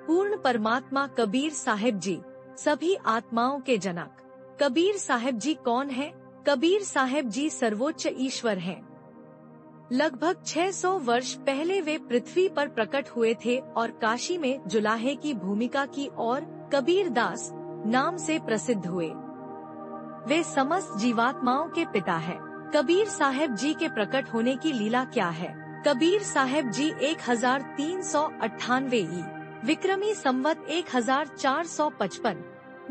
पूर्ण परमात्मा कबीर साहिब जी, सभी आत्माओं के जनक। कबीर साहिब जी कौन है? कबीर साहिब जी सर्वोच्च ईश्वर हैं। लगभग 600 वर्ष पहले वे पृथ्वी पर प्रकट हुए थे और काशी में जुलाहे की भूमिका की और कबीर दास नाम से प्रसिद्ध हुए। वे समस्त जीवात्माओं के पिता हैं। कबीर साहिब जी के प्रकट होने की लीला क्या है? कबीर साहिब जी 1398 विक्रमी संवत 1455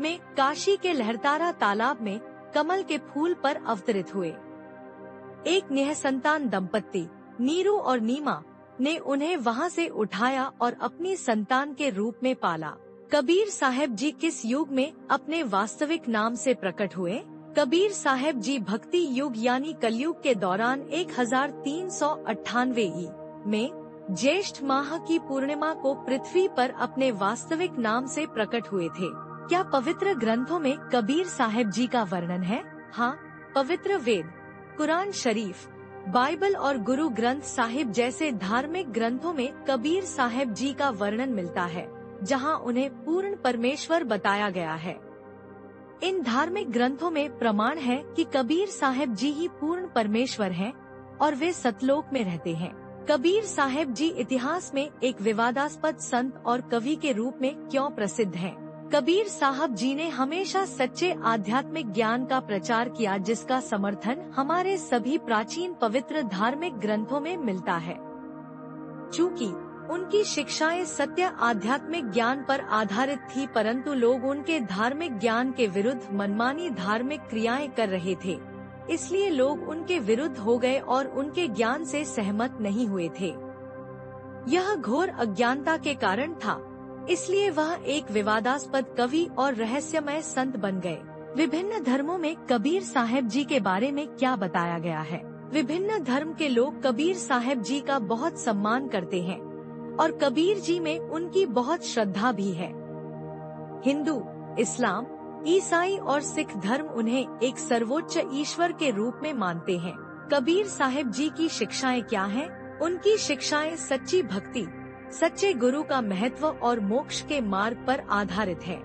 में काशी के लहरतारा तालाब में कमल के फूल पर अवतरित हुए। एक निःसंतान दंपत्ति नीरू और नीमा ने उन्हें वहां से उठाया और अपनी संतान के रूप में पाला। कबीर साहिब जी किस युग में अपने वास्तविक नाम से प्रकट हुए? कबीर साहिब जी भक्ति युग यानी कलयुग के दौरान 1398 में ज्येष्ठ माह की पूर्णिमा को पृथ्वी पर अपने वास्तविक नाम से प्रकट हुए थे। क्या पवित्र ग्रंथों में कबीर साहिब जी का वर्णन है? हाँ, पवित्र वेद, कुरान शरीफ, बाइबल और गुरु ग्रंथ साहिब जैसे धार्मिक ग्रंथों में कबीर साहिब जी का वर्णन मिलता है, जहां उन्हें पूर्ण परमेश्वर बताया गया है। इन धार्मिक ग्रंथों में प्रमाण है कि कबीर साहिब जी ही पूर्ण परमेश्वर हैं और वे सतलोक में रहते हैं। कबीर साहिब जी इतिहास में एक विवादास्पद संत और कवि के रूप में क्यों प्रसिद्ध हैं? कबीर साहब जी ने हमेशा सच्चे आध्यात्मिक ज्ञान का प्रचार किया, जिसका समर्थन हमारे सभी प्राचीन पवित्र धार्मिक ग्रंथों में मिलता है। चूँकि उनकी शिक्षाएं सत्य आध्यात्मिक ज्ञान पर आधारित थी, परंतु लोग उनके धार्मिक ज्ञान के विरुद्ध मनमानी धार्मिक क्रियाएं कर रहे थे, इसलिए लोग उनके विरुद्ध हो गए और उनके ज्ञान से सहमत नहीं हुए थे। यह घोर अज्ञानता के कारण था, इसलिए वह एक विवादास्पद कवि और रहस्यमय संत बन गए। विभिन्न धर्मों में कबीर साहिब जी के बारे में क्या बताया गया है? विभिन्न धर्म के लोग कबीर साहिब जी का बहुत सम्मान करते हैं और कबीर जी में उनकी बहुत श्रद्धा भी है। हिंदू, इस्लाम, ईसाई और सिख धर्म उन्हें एक सर्वोच्च ईश्वर के रूप में मानते हैं। कबीर साहिब जी की शिक्षाएं क्या हैं? उनकी शिक्षाएं सच्ची भक्ति, सच्चे गुरु का महत्व और मोक्ष के मार्ग पर आधारित है।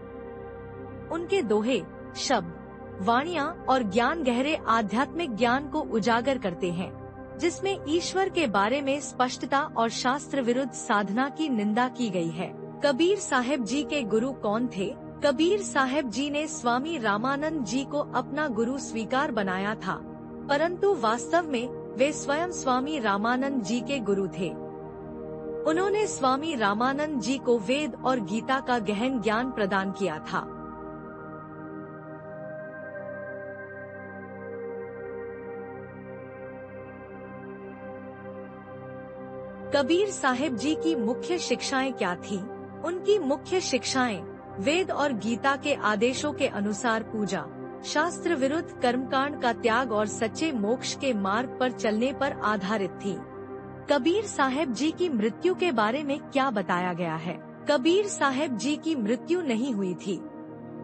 उनके दोहे, शब्द, वाणियां और ज्ञान गहरे आध्यात्मिक ज्ञान को उजागर करते हैं, जिसमें ईश्वर के बारे में स्पष्टता और शास्त्र विरुद्ध साधना की निंदा की गई है। कबीर साहिब जी के गुरु कौन थे? कबीर साहिब जी ने स्वामी रामानंद जी को अपना गुरु स्वीकार बनाया था, परंतु वास्तव में वे स्वयं स्वामी रामानंद जी के गुरु थे। उन्होंने स्वामी रामानंद जी को वेद और गीता का गहन ज्ञान प्रदान किया था। कबीर साहिब जी की मुख्य शिक्षाएं क्या थीं? उनकी मुख्य शिक्षाएं वेद और गीता के आदेशों के अनुसार पूजा, शास्त्र विरुद्ध कर्मकांड का त्याग और सच्चे मोक्ष के मार्ग पर चलने पर आधारित थी। कबीर साहिब जी की मृत्यु के बारे में क्या बताया गया है? कबीर साहिब जी की मृत्यु नहीं हुई थी,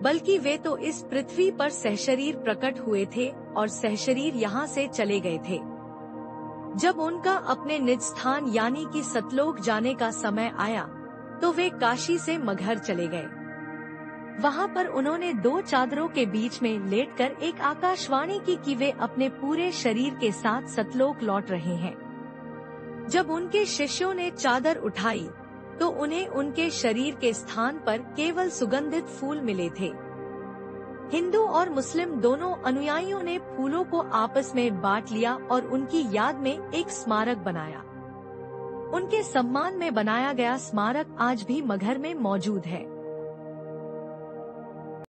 बल्कि वे तो इस पृथ्वी पर सहशरीर प्रकट हुए थे और सहशरीर यहाँ से चले गए थे। जब उनका अपने निज स्थान यानी कि सतलोक जाने का समय आया, तो वे काशी से मगहर चले गए। वहाँ पर उन्होंने 2 चादरों के बीच में लेटकर एक आकाशवाणी की कि वे अपने पूरे शरीर के साथ सतलोक लौट रहे हैं। जब उनके शिष्यों ने चादर उठाई, तो उन्हें उनके शरीर के स्थान पर केवल सुगंधित फूल मिले थे। हिंदू और मुस्लिम दोनों अनुयायियों ने फूलों को आपस में बांट लिया और उनकी याद में एक स्मारक बनाया। उनके सम्मान में बनाया गया स्मारक आज भी मगहर में मौजूद है।